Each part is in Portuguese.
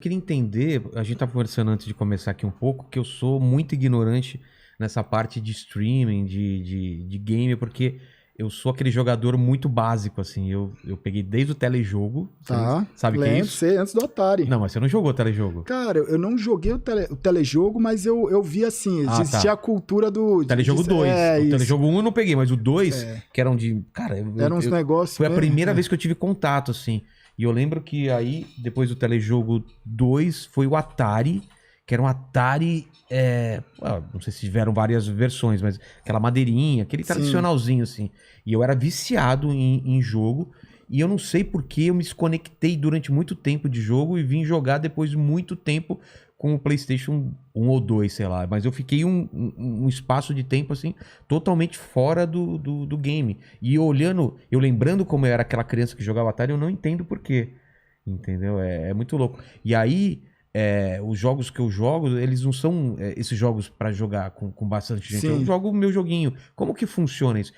Queria entender, a gente estava conversando antes de começar aqui um pouco, que eu sou muito ignorante nessa parte de streaming, de game, porque eu sou aquele jogador muito básico, assim. Eu peguei desde o telejogo, Tá. sabe o que é isso? Sei, antes do Atari. Não, mas você não jogou telejogo. Cara, eu não joguei o telejogo, mas eu vi assim, existia tá. a cultura do... Telejogo 2. É, o isso. telejogo 1 eu não peguei, mas o 2, que eram de... Cara, Eram uns negócios foi a mesmo, primeira vez que eu tive contato, assim. E eu lembro que aí, depois do telejogo 2, foi o Atari, que era um Atari... não sei se tiveram várias versões, mas aquela madeirinha, aquele tradicionalzinho, assim. E eu era viciado em jogo. E eu não sei por que eu me desconectei durante muito tempo de jogo e vim jogar depois de muito tempo com o PlayStation 1 ou 2, sei lá. Mas eu fiquei um espaço de tempo, assim, totalmente fora do game. E eu lembrando como eu era aquela criança que jogava Atari, eu não entendo por quê. Entendeu? É muito louco. E aí, os jogos que eu jogo, eles não são esses jogos pra jogar com bastante gente. Sim. Eu jogo o meu joguinho. Como que funciona isso?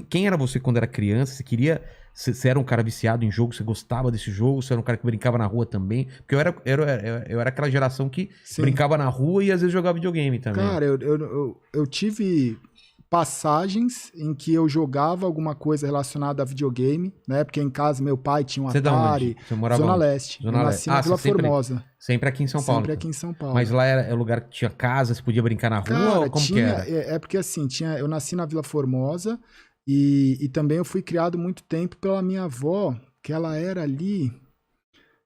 Quem era você quando era criança? Você queria... Você era um cara viciado em jogo? Você gostava desse jogo? Você era um cara que brincava na rua também? Porque eu era aquela geração que brincava na rua e às vezes jogava videogame também. Cara, eu tive passagens em que eu jogava alguma coisa relacionada a videogame, né? Porque em casa meu pai tinha um Atari. Você morava Zona onde? Leste. Zona eu Leste. nasci na Vila Formosa. Sempre aqui em São Paulo. Sempre então. aqui em São Paulo. Mas lá era o lugar que tinha casa, você podia brincar na rua? Cara, ou como que era? É porque assim, eu nasci na Vila Formosa e também eu fui criado muito tempo pela minha avó, que ela era ali...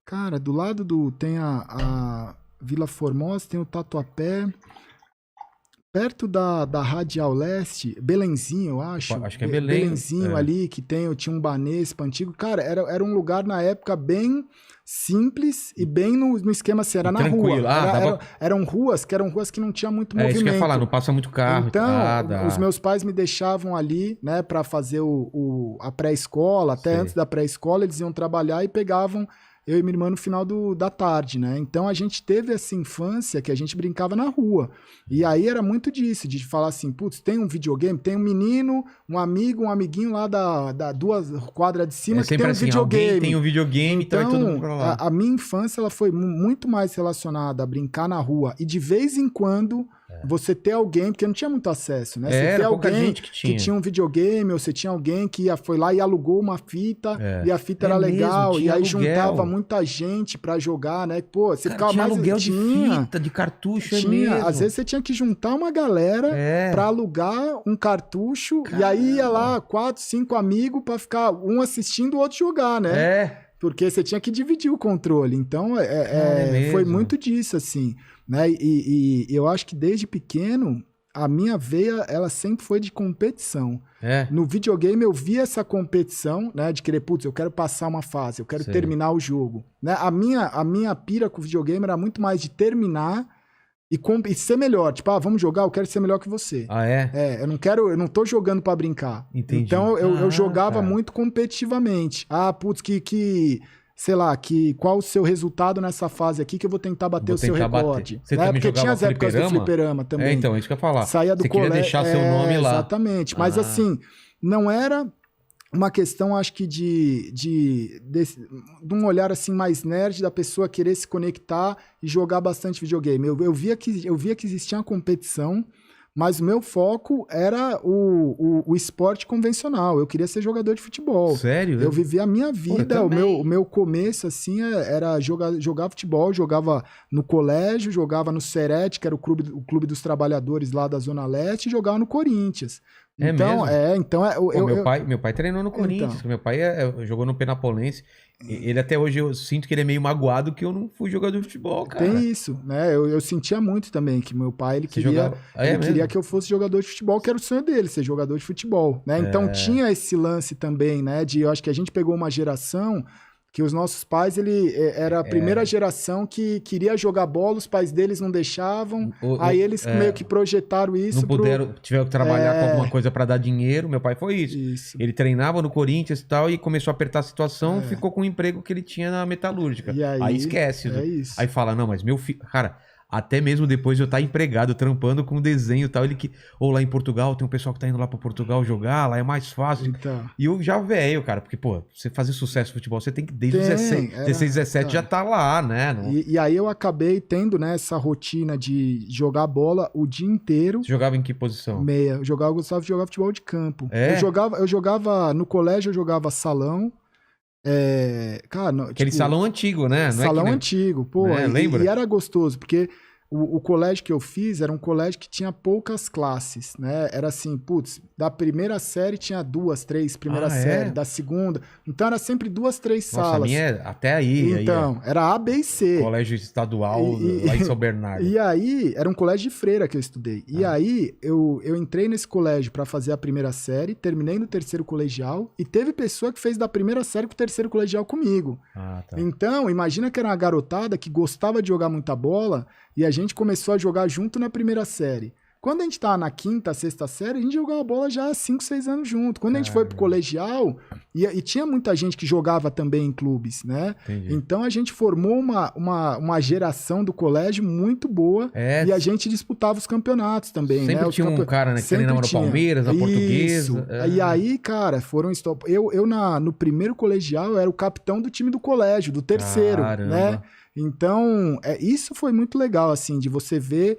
Cara, do lado tem a Vila Formosa, tem o Tatuapé... Perto da Radial Leste, Belenzinho, eu acho. Acho que é Belém. Belenzinho ali, que tinha um Banespa antigo. Cara, era um lugar na época bem simples e bem no esquema assim, era na tranquilo. rua. Eram ruas que não tinha muito movimento. Isso que eu ia falar, não passa muito carro. Então, os meus pais me deixavam ali, né, pra fazer a pré-escola. Até antes da pré-escola, eles iam trabalhar e pegavam eu e minha irmã no final da tarde, né? Então a gente teve essa infância que a gente brincava na rua. E aí era muito disso, de falar assim, putz, tem um videogame, tem um menino, um amigo, um amiguinho lá da 2 quadras de cima que tem um videogame. Alguém tem um videogame, então todo mundo pra lá. A minha infância ela foi muito mais relacionada a brincar na rua. E de vez em quando você ter alguém, porque não tinha muito acesso, né? Você ter alguém que tinha um videogame, ou você tinha alguém que foi lá e alugou uma fita, e a fita era legal, e aí juntava muita gente pra jogar, né? Pô, você ficava tinha mais... aluguel de fita, de cartucho, mesmo. Às vezes você tinha que juntar uma galera pra alugar um cartucho, e aí ia lá 4, 5 amigos pra ficar um assistindo o outro jogar, né? Porque você tinha que dividir o controle. Então, foi muito disso, assim, né? E eu acho que desde pequeno, a minha veia, ela sempre foi de competição. No videogame, eu via essa competição, né? De querer, putz, eu quero passar uma fase, eu quero terminar o jogo. Né? A minha pira com o videogame era muito mais de terminar e ser melhor. Tipo, vamos jogar, eu quero ser melhor que você. Eu não tô jogando pra brincar. Entendi. Então, eu jogava muito competitivamente. Putz, sei lá, qual o seu resultado nessa fase aqui que eu vou tentar bater o seu recorde. Você também porque tinha as épocas do fliperama também. Então, isso que eu ia falar. Saía do colégio. Queria deixar seu nome lá. Exatamente. Mas assim, não era uma questão, acho que de um olhar assim mais nerd da pessoa querer se conectar e jogar bastante videogame. Eu via que existia uma competição, mas o meu foco era o esporte convencional. Eu queria ser jogador de futebol. Sério? Eu vivia a minha vida. O meu começo, assim, era jogar futebol. Jogava no colégio, jogava no Serete, que era o clube dos trabalhadores lá da Zona Leste, e jogava no Corinthians. Então, meu pai treinou no Corinthians. Então. Meu pai jogou no Penapolense. Ele até hoje, eu sinto que ele é meio magoado que eu não fui jogador de futebol, cara. Tem isso, né? Eu sentia muito também que meu pai, ele queria que eu fosse jogador de futebol, que era o sonho dele, ser jogador de futebol, né? Então tinha esse lance também, né? Eu acho que a gente pegou uma geração que os nossos pais, era a primeira geração que queria jogar bola, os pais deles não deixavam, aí eles meio que projetaram isso. Não tiveram que trabalhar com alguma coisa para dar dinheiro, meu pai foi isso. Ele treinava no Corinthians e tal, e começou a apertar a situação, ficou com o emprego que ele tinha na metalúrgica. E aí esquece. isso. Aí fala, não, mas meu filho... Cara, até mesmo depois de eu estar empregado, trampando com desenho e tal, ou lá em Portugal, tem um pessoal que tá indo lá pra Portugal jogar, lá é mais fácil. Então. E eu já velho, cara, porque, pô, você fazer sucesso no futebol, você tem que, desde os 16, 17 já tá lá, né? E aí eu acabei tendo, né, essa rotina de jogar bola o dia inteiro. Você jogava em que posição? Meia. Eu gostava de jogar futebol de campo. É? Eu jogava, no colégio eu jogava salão. Cara, aquele salão antigo, né? Não salão é antigo, pô. Lembra? E era gostoso, porque o colégio que eu fiz era um colégio que tinha poucas classes, né? Era assim, putz, da primeira série tinha 2, 3 primeira série, da segunda. Então era sempre 2, 3 salas. A minha é até aí. Então, era A, B e C. Colégio estadual lá em São Bernardo. E aí, era um colégio de freira que eu estudei. E aí, eu entrei nesse colégio para fazer a primeira série, terminei no terceiro colegial, e teve pessoa que fez da primeira série pro terceiro colegial comigo. Tá. Então, imagina que era uma garotada que gostava de jogar muita bola, e a gente começou a jogar junto na primeira série. Quando a gente tava na quinta, sexta série, a gente jogava bola já há 5, 6 anos junto. Quando a gente foi pro colegial, e tinha muita gente que jogava também em clubes, né? Entendi. Então a gente formou uma geração do colégio muito boa, e a gente disputava os campeonatos também, sempre, né? Tinha um cara, né, que treinava no Palmeiras, na Portuguesa. E aí, cara, foram... Eu no primeiro colegial, era o capitão do time do colégio, do terceiro, né? Então, isso foi muito legal, assim, de você ver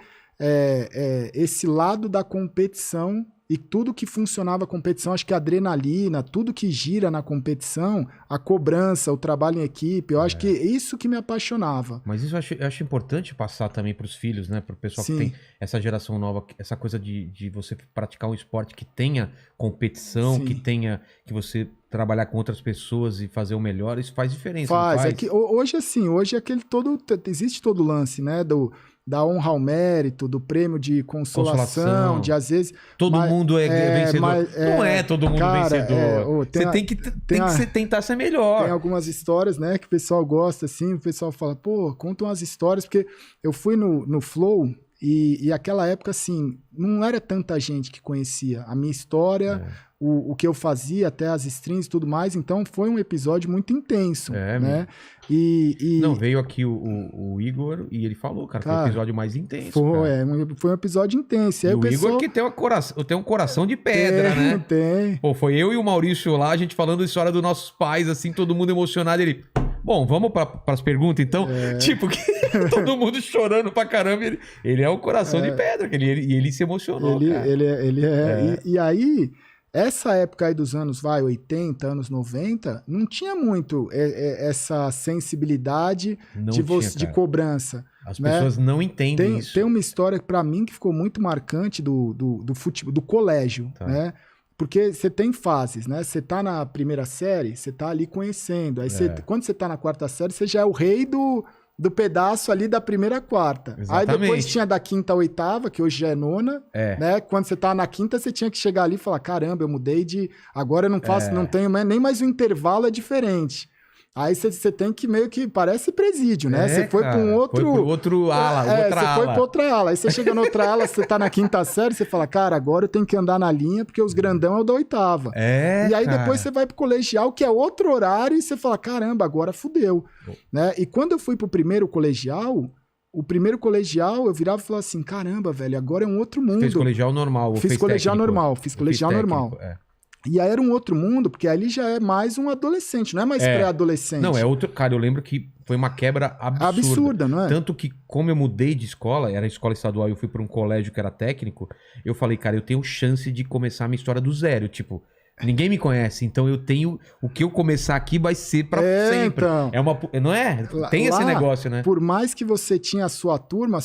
esse lado da competição e tudo que funcionava a competição, acho que a adrenalina, tudo que gira na competição, a cobrança, o trabalho em equipe, eu acho que é isso que me apaixonava. Mas isso eu acho importante passar também para os filhos, né? Para o pessoal que tem essa geração nova, essa coisa de você praticar um esporte que tenha competição, que você trabalhar com outras pessoas e fazer o melhor, isso faz diferença. Faz. É que hoje existe todo o lance, né? Da honra ao mérito, do prêmio de consolação, de às vezes... Todo mundo é vencedor. Não é todo mundo vencedor. Você tem que tentar ser melhor. Tem algumas histórias, né, que o pessoal gosta, assim, o pessoal fala, pô, conta umas histórias, porque eu fui no Flow e aquela época, assim, não era tanta gente que conhecia a minha história, o que eu fazia, até as streams e tudo mais, então foi um episódio muito intenso, né? Não, veio aqui o Igor e ele falou, cara, foi o episódio mais intenso. Foi um episódio intenso. Aí o Igor que tem um coração de pedra, né? Tem. Pô, foi eu e o Maurício lá, a gente falando a história dos nossos pais, assim, todo mundo emocionado, ele... Bom, vamos para as perguntas, então. Tipo, que todo mundo chorando pra caramba. Ele é um coração de pedra, e ele se emocionou, cara. E aí... Essa época aí dos anos, 80, anos 90, não tinha muito essa sensibilidade de cobrança. As pessoas não entendem isso. Tem uma história pra mim que ficou muito marcante do futebol, do colégio, né? Porque você tem fases, né? Você tá na primeira série, você tá ali conhecendo. Aí quando você tá na quarta série, você já é o rei do pedaço ali da primeira à quarta. Exatamente. Aí depois tinha da quinta à oitava, que hoje já é nona, né? Quando você tá na quinta, você tinha que chegar ali e falar, caramba, eu mudei agora eu não faço, não tenho nem mais o intervalo é diferente. Aí você tem que meio que... Parece presídio, né? Você foi para um outro... Foi pro outro ala, foi para outra ala. Aí você chega na outra ala, você tá na quinta série, você fala, cara, agora eu tenho que andar na linha, porque os grandão é o da oitava. E aí depois você vai pro colegial, que é outro horário, e você fala, caramba, agora fudeu. Né? E quando eu fui pro primeiro colegial, eu virava e falava assim, caramba, velho, agora é um outro mundo. Fez colegial normal? Fiz colegial normal. E aí era um outro mundo, porque ali já é mais um adolescente, não é mais pré-adolescente. Não, é outro... Cara, eu lembro que foi uma quebra absurda. Absurda, não é? Tanto que, como eu mudei de escola, era escola estadual e eu fui para um colégio que era técnico, eu falei, cara, eu tenho chance de começar a minha história do zero. Tipo, ninguém me conhece, então eu tenho... O que eu começar aqui vai ser pra sempre. Então, não é? Tem esse negócio, né? Por mais que você tinha a sua turma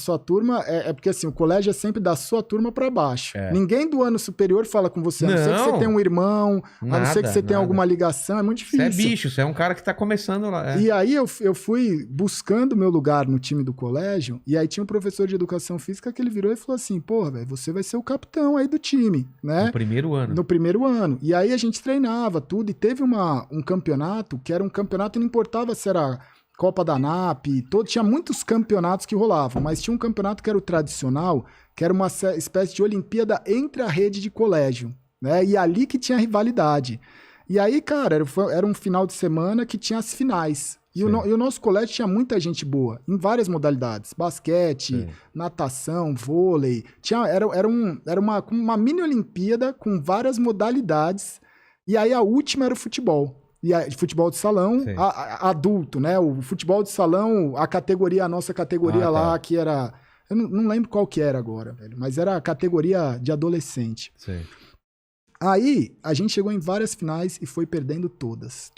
é porque assim, o colégio é sempre da sua turma pra baixo. Ninguém do ano superior fala com você, a não ser que você tenha um irmão, a não ser que você tenha alguma ligação, é muito difícil. Você é bicho, você é um cara que tá começando lá. E aí eu fui buscando meu lugar no time do colégio, e aí tinha um professor de educação física que ele virou e falou assim, porra, velho, você vai ser o capitão aí do time, né? No primeiro ano. No primeiro ano. E aí a gente treinava tudo, e teve um campeonato, que era um campeonato, não importava se era Copa da ANAP, tinha muitos campeonatos que rolavam, mas tinha um campeonato que era o tradicional, que era uma espécie de Olimpíada entre a rede de colégio, né? E ali que tinha rivalidade. E aí, cara, era um final de semana que tinha as finais. E o nosso colégio tinha muita gente boa, em várias modalidades. Basquete, natação, vôlei. Era uma mini Olimpíada com várias modalidades. E aí a última era o futebol. E futebol de salão, adulto, né? O futebol de salão, a nossa categoria lá, que era... Eu não lembro qual que era agora, velho, mas era a categoria de adolescente. Sim. Aí, a gente chegou em várias finais e foi perdendo todas.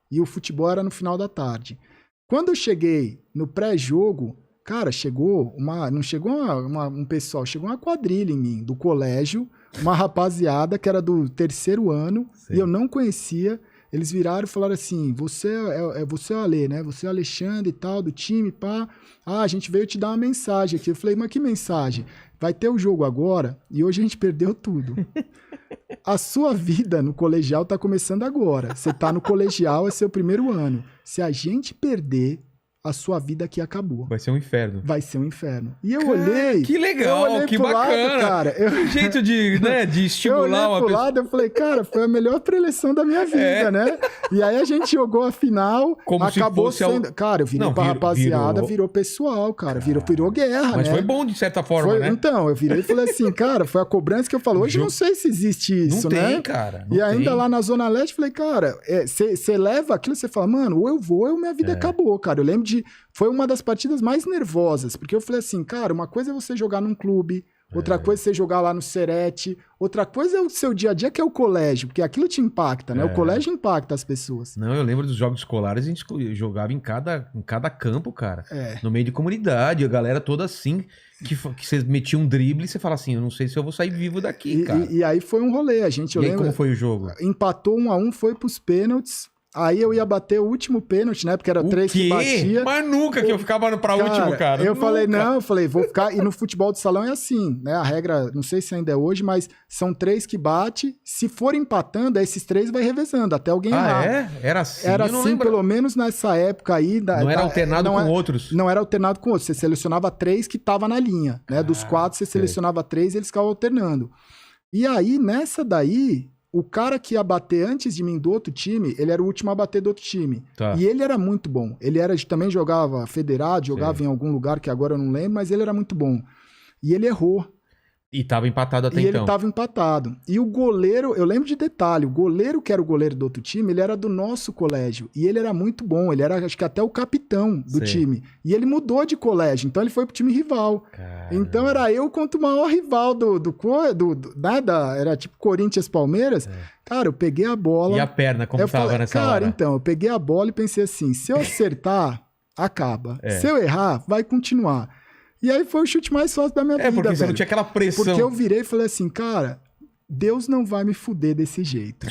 E o futebol era no final da tarde. Quando eu cheguei no pré-jogo, cara, chegou um pessoal, chegou uma quadrilha em mim, do colégio, uma rapaziada que era do 3º ano, e eu não conhecia. Eles viraram e falaram assim, você é o Ale, né? Você é o Alexandre e tal, do time, pá. Ah, a gente veio te dar uma mensagem aqui. Eu falei, mas que mensagem? Vai ter o jogo agora e hoje a gente perdeu tudo. A sua vida no colegial tá começando agora. Você tá no colegial, é seu 1º ano. Se a gente perder, a sua vida aqui acabou. Vai ser um inferno. Vai ser um inferno. E eu olhei... Que legal, que bacana. Lado, cara. Um jeito de estimular uma pessoa. Lado, eu falei, cara, foi a melhor preleção da minha vida, né? E aí a gente jogou a final, como acabou sendo... Cara, eu virei pra rapaziada, virou pessoal, cara. Virou guerra, mas né? foi bom de certa forma, né? Então, eu virei e falei assim, cara, foi a cobrança que eu falo. Hoje eu não sei se existe isso, né? Não tem, cara. E ainda lá na Zona Leste, falei, cara, você leva aquilo, você fala, mano, ou eu vou, ou minha vida acabou, cara. Eu lembro de... Foi uma das partidas mais nervosas, porque eu falei assim, cara, uma coisa é você jogar num clube, outra coisa é você jogar lá no Serete, outra coisa é o seu dia a dia, que é o colégio, porque aquilo te impacta, né? O colégio impacta as pessoas. Não, eu lembro dos jogos escolares, a gente jogava em cada campo, cara. No meio de comunidade, a galera toda assim, que você metia um drible e você fala assim, eu não sei se eu vou sair vivo daqui, cara. E aí foi um rolê, eu lembro... E aí como foi o jogo? Empatou 1-1, foi pros pênaltis. Aí eu ia bater o último pênalti, né? Porque era 3 que batia. Mas nunca que eu ficava pra último, cara. Eu falei, vou ficar... E no futebol de salão é assim, né? A regra, não sei se ainda é hoje, mas são 3 que bate. Se for empatando, esses 3 vai revezando, até alguém errar. Era assim? Era assim, pelo menos nessa época aí... Não era alternado com outros? Não era alternado com outros. Você selecionava 3 que tava na linha, né? Dos 4, você selecionava 3 e eles ficavam alternando. E aí, nessa daí... O cara que ia bater antes de mim do outro time, ele era o último a bater do outro time. E ele era muito bom. Ele também jogava federado, jogava em algum lugar que agora eu não lembro, mas ele era muito bom. E ele errou. E tava empatado até então. E ele tava empatado. E o goleiro, eu lembro de detalhe, o goleiro que era o goleiro do outro time, ele era do nosso colégio. E ele era muito bom, ele era acho que até o capitão do time. E ele mudou de colégio, então ele foi pro time rival. Caramba. Então era eu contra o maior rival era tipo Corinthians-Palmeiras. Cara, eu peguei a bola... E a perna, como tava nessa hora? Cara, então, eu peguei a bola e pensei assim, se eu acertar, acaba. Se eu errar, vai continuar. E aí foi o chute mais fácil da minha vida, porque você não tinha aquela pressão. Porque eu virei e falei assim, cara, Deus não vai me fuder desse jeito.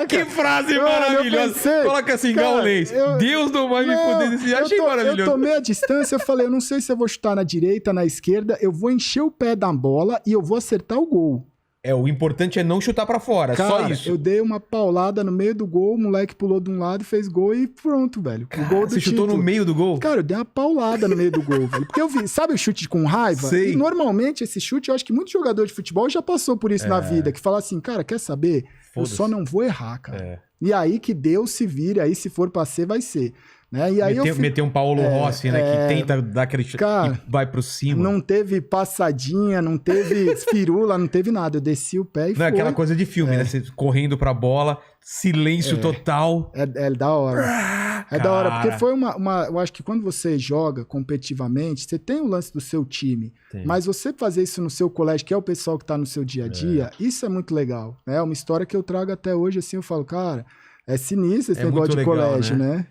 Que frase maravilhosa. Coloca assim, gaulês. Deus não vai me fuder desse jeito. Achei maravilhoso. Eu tomei a distância, eu falei, eu não sei se eu vou chutar na direita, na esquerda, eu vou encher o pé da bola e eu vou acertar o gol. O importante é não chutar pra fora, cara, só isso. Eu dei uma paulada no meio do gol, o moleque pulou de um lado, fez gol e pronto, velho. Cara, o gol do você chutou no meio do gol? Cara, eu dei uma paulada no meio do gol, velho. Porque eu vi, sabe o chute com raiva? Sei. E normalmente esse chute, eu acho que muito jogador de futebol já passou por isso na vida, que fala assim, cara, quer saber? Eu só não vou errar, cara. E aí que Deus se vire, aí se for pra ser, vai ser. Né? E aí meter um Paulo Rossi, né? Que tenta dar aquele chute e vai pro cima. Não teve passadinha, não teve firula, não teve nada. Eu desci o pé e foi. Aquela coisa de filme, né? Você correndo pra bola, silêncio total. É da hora. Da hora, porque foi eu acho que quando você joga competitivamente, você tem o lance do seu time. Mas você fazer isso no seu colégio, que é o pessoal que tá no seu dia a dia, isso é muito legal. É uma história que eu trago até hoje, assim, eu falo, cara, é sinistro esse negócio de colégio, né?